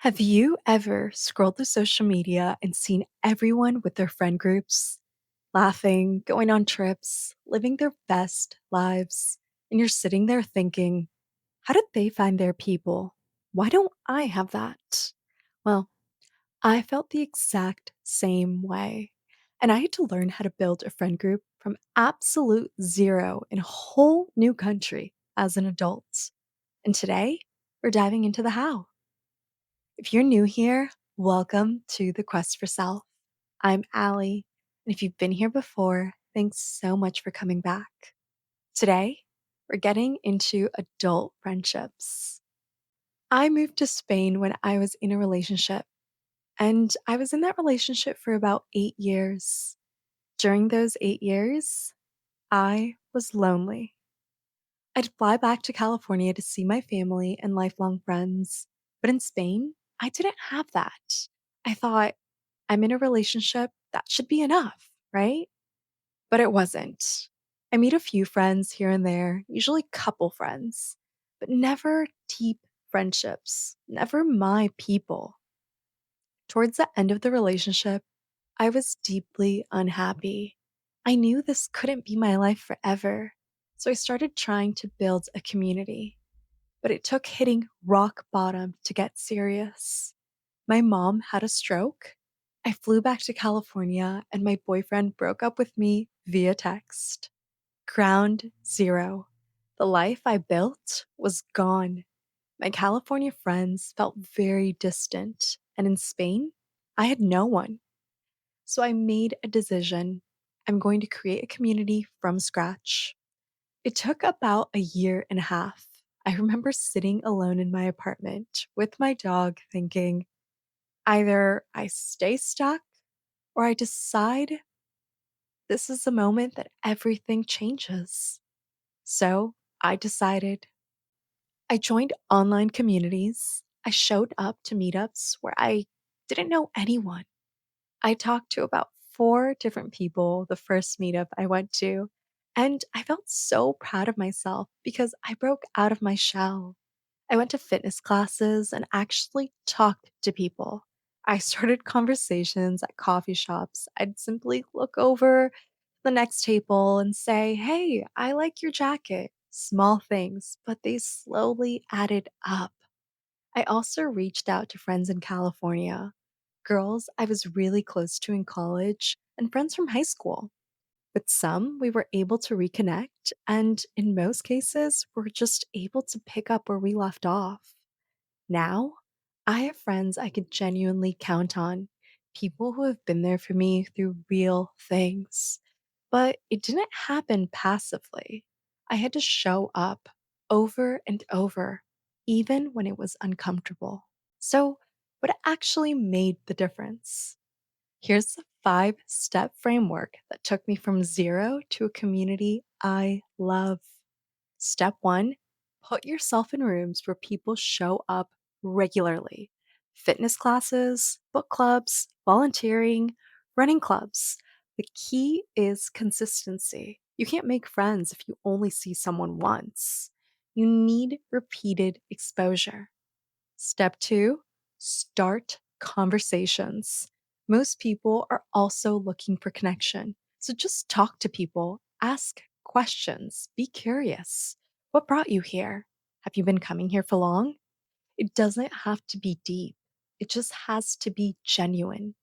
Have you ever scrolled through social media and seen everyone with their friend groups, laughing, going on trips, living their best lives? And you're sitting there thinking, how did they find their people? Why don't I have that? Well, I felt the exact same way. And I had to learn how to build a friend group from absolute zero in a whole new country as an adult. And today, we're diving into the how. If you're new here, welcome to the Quest for Self. I'm Allie, and if you've been here before, thanks so much for coming back. Today, we're getting into adult friendships. I moved to Spain when I was in a relationship, and I was in that relationship for about 8 years. During those 8 years, I was lonely. I'd fly back to California to see my family and lifelong friends, but in Spain, I didn't have that. I thought, I'm in a relationship, that should be enough, right? But it wasn't. I meet a few friends here and there, usually couple friends, but never deep friendships, never my people. Towards the end of the relationship, I was deeply unhappy. I knew this couldn't be my life forever, so I started trying to build a community. But it took hitting rock bottom to get serious. My mom had a stroke. I flew back to California, and my boyfriend broke up with me via text. Ground zero. The life I built was gone. My California friends felt very distant, and in Spain, I had no one. So I made a decision. I'm going to create a community from scratch. It took about a year and a half. I remember sitting alone in my apartment with my dog thinking, either I stay stuck or I decide this is the moment that everything changes. So I decided. I joined online communities. I showed up to meetups where I didn't know anyone. I talked to about four different people the first meetup I went to, and I felt so proud of myself because I broke out of my shell. I went to fitness classes and actually talked to people. I started conversations at coffee shops. I'd simply look over the next table and say, "Hey, I like your jacket." Small things, but they slowly added up. I also reached out to friends in California, girls I was really close to in college, and friends from high school. With some, we were able to reconnect, and in most cases, we're just able to pick up where we left off. Now, I have friends I could genuinely count on, people who have been there for me through real things. But it didn't happen passively. I had to show up over and over, even when it was uncomfortable. So, what actually made the difference? Here's the 5 step framework that took me from zero to a community I love. Step one, put yourself in rooms where people show up regularly: fitness classes, book clubs, volunteering, running clubs. The key is consistency. You can't make friends if you only see someone once. You need repeated exposure. Step two, start conversations. Most people are also looking for connection. So just talk to people, ask questions, be curious. What brought you here? Have you been coming here for long? It doesn't have to be deep, it just has to be genuine.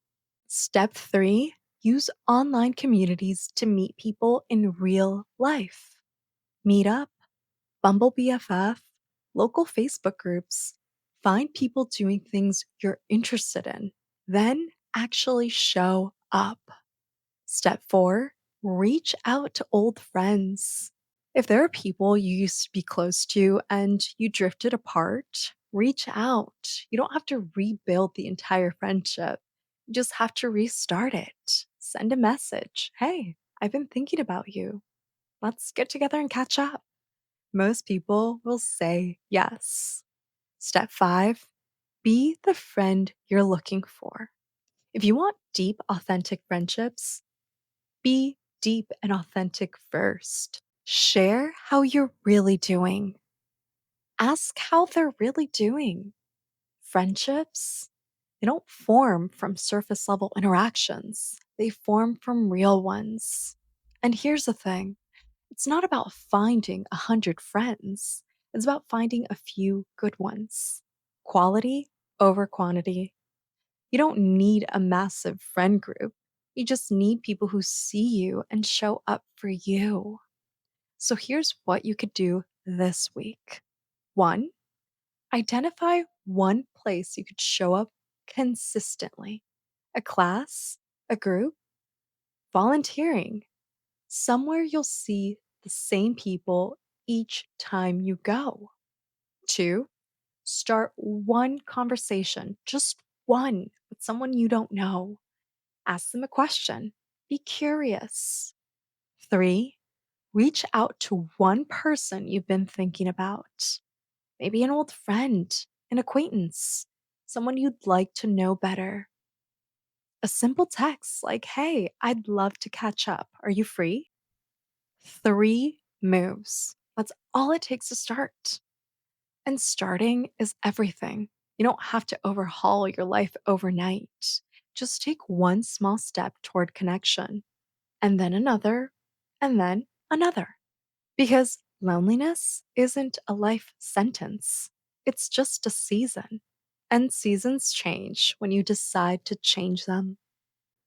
Step three, use online communities to meet people in real life. Meetup, Bumble BFF, local Facebook groups. Find people doing things you're interested in. Then actually show up. Step four, reach out to old friends. If there are people you used to be close to and you drifted apart, reach out. You don't have to rebuild the entire friendship, you just have to restart it. Send a message. Hey, I've been thinking about you. Let's get together and catch up. Most people will say yes. Step five, be the friend you're looking for. If you want deep, authentic friendships, be deep and authentic first. Share how you're really doing. Ask how they're really doing. Friendships, they don't form from surface level interactions, they form from real ones. And here's the thing, it's not about finding 100 friends, it's about finding a few good ones. Quality over quantity. You don't need a massive friend group. You just need people who see you and show up for you. So here's what you could do this week. One, identify one place you could show up consistently: a class, a group, volunteering, somewhere you'll see the same people each time you go. Two, start one conversation, just one, with someone you don't know. Ask them a question. Be curious. Three, reach out to one person you've been thinking about. Maybe an old friend, an acquaintance, someone you'd like to know better. A simple text like, hey, I'd love to catch up. Are you free? Three moves. That's all it takes to start. And starting is everything. You don't have to overhaul your life overnight. Just take one small step toward connection, and then another, and then another. Because loneliness isn't a life sentence, it's just a season. And seasons change when you decide to change them.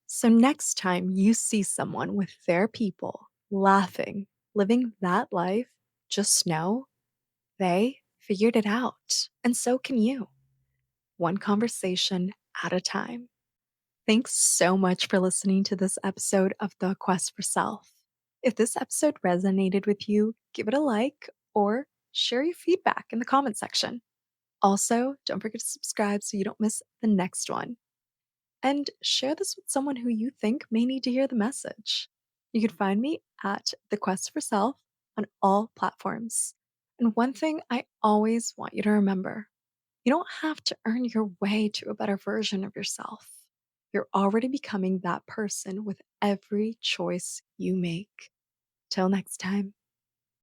So, next time you see someone with their people, laughing, living that life, just know they figured it out. And so can you, one conversation at a time. Thanks so much for listening to this episode of The Quest for Self. If this episode resonated with you, give it a like or share your feedback in the comment section. Also, don't forget to subscribe so you don't miss the next one. And share this with someone who you think may need to hear the message. You can find me at The Quest for Self on all platforms. And one thing I always want you to remember, you don't have to earn your way to a better version of yourself. You're already becoming that person with every choice you make. Till next time.